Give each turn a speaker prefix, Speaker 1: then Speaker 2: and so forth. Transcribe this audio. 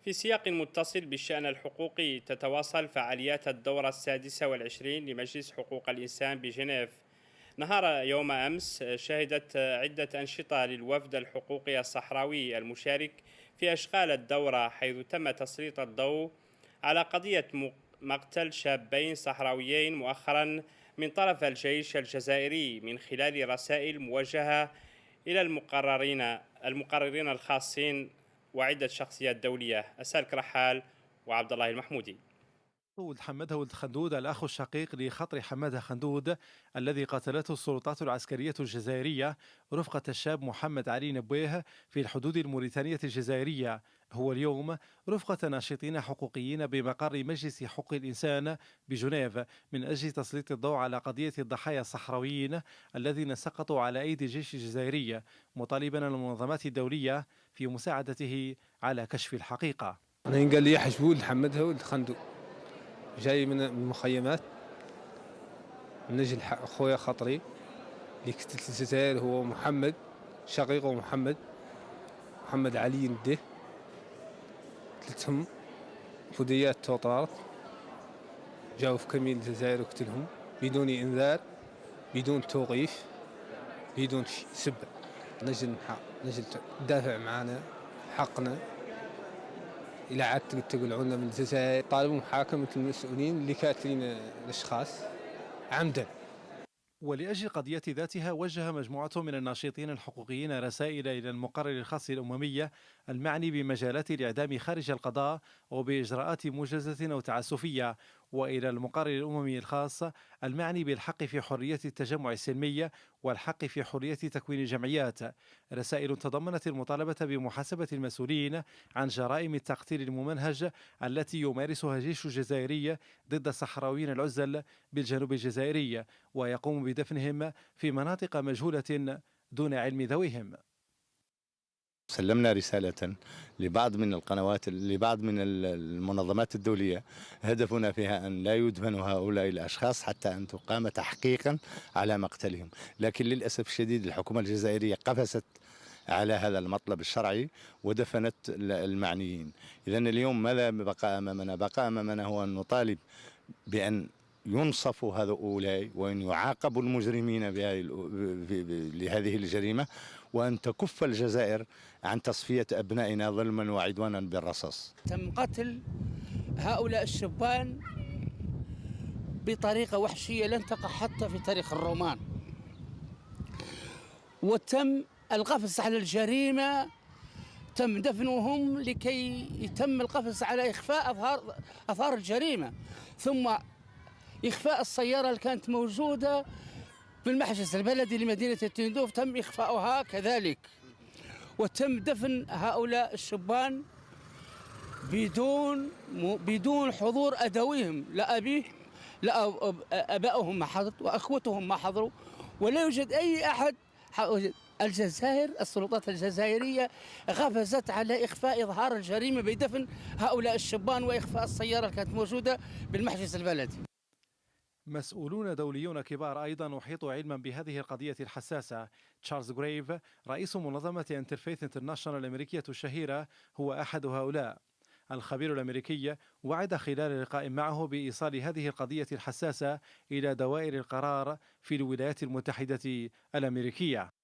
Speaker 1: في سياق متصل بالشأن الحقوقي، تتواصل فعاليات الدورة السادسة والعشرين لمجلس حقوق الإنسان بجنيف. نهار يوم أمس شهدت عدة أنشطة للوفد الحقوقي الصحراوي المشارك في أشغال الدورة، حيث تم تسليط الضوء على قضية مقتل شابين صحراويين مؤخرا من طرف الجيش الجزائري من خلال رسائل موجهة إلى المقررين الخاصين وعدة شخصيات دولية. أسالك رحال وعبد الله المحمودي.
Speaker 2: ولد حمادة ولد خندود الأخ الشقيق لخطر حمادة خندود الذي قتلته السلطات العسكرية الجزائرية رفقة الشاب محمد علي نبويه في الحدود الموريتانية الجزائرية، هو اليوم رفقة ناشطين حقوقيين بمقر مجلس حقوق الإنسان بجنيف من أجل تسليط الضوء على قضية الضحايا الصحراويين الذين سقطوا على أيدي الجيش الجزائري، مطالبا المنظمات الدولية في مساعدته على كشف الحقيقة.
Speaker 3: أنا قال لي حشبول حمادة ولد خندود جاي من المخيمات من أجل أخويا خطري اللي قتلت الجزائر، هو محمد شقيقه محمد علي نده، قتلتهم فديات توطارت، جاوا في كمين الجزائر وقتلهم بدون إنذار، بدون توقيف، بدون سب. نجل تدافع معنا حقنا. إلى عاد تقولون من الجزائر طالبوا محاكمة المسؤولين اللي كاتلين الأشخاص عمدا.
Speaker 2: ولأجل قضية ذاتها وجه مجموعة من الناشطين الحقوقيين رسائل إلى المقرر الخاص الأممي المعني بمجالات الإعدام خارج القضاء وبإجراءات موجزة أو تعسفية، وإلى المقرر الأممي الخاص المعني بالحق في حرية التجمع السلمي والحق في حرية تكوين جمعيات، رسائل تضمنت المطالبة بمحاسبة المسؤولين عن جرائم التقتيل الممنهج التي يمارسها الجيش الجزائري ضد الصحراويين العزل بالجنوب الجزائري، ويقوم بدفنهم في مناطق مجهولة دون علم ذويهم.
Speaker 4: سلمنا رسالة لبعض من القنوات لبعض من المنظمات الدولية هدفنا فيها أن لا يدفنوا هؤلاء الأشخاص حتى أن تقام تحقيقا على مقتلهم، لكن للأسف الشديد الحكومة الجزائرية قفزت على هذا المطلب الشرعي ودفنت المعنيين. إذن اليوم ماذا بقى أمامنا؟ بقى أمامنا هو أن نطالب بأن ينصفوا هؤلاء وأن يعاقبوا المجرمين لهذه الجريمة، وأن تكف الجزائر عن تصفية أبنائنا ظلما وعدوانا بالرصاص.
Speaker 5: تم قتل هؤلاء الشبان بطريقة وحشية لن تقع حتى في تاريخ الرومان، وتم القفز على الجريمة، تم دفنهم لكي يتم القفز على إخفاء أثار الجريمة، ثم إخفاء السيارة اللي كانت موجودة بالمحجز البلدي لمدينة التندوف تم إخفاؤها كذلك، وتم دفن هؤلاء الشبان بدون حضور أدويهم، لا أبائهم ما حضروا وأخوتهم ما حضروا، ولا يوجد أي أحد. الجزائر السلطات الجزائرية غفزت على إخفاء إظهار الجريمة بدفن هؤلاء الشبان وإخفاء السيارة اللي كانت موجودة بالمحجز البلدي.
Speaker 2: مسؤولون دوليون كبار أيضا أحيطوا علما بهذه القضية الحساسة. تشارلز غريف رئيس منظمة انترفيث انترناشونال الأمريكية الشهيرة هو أحد هؤلاء. الخبير الأمريكي وعد خلال لقاء معه بإيصال هذه القضية الحساسة إلى دوائر القرار في الولايات المتحدة الأمريكية.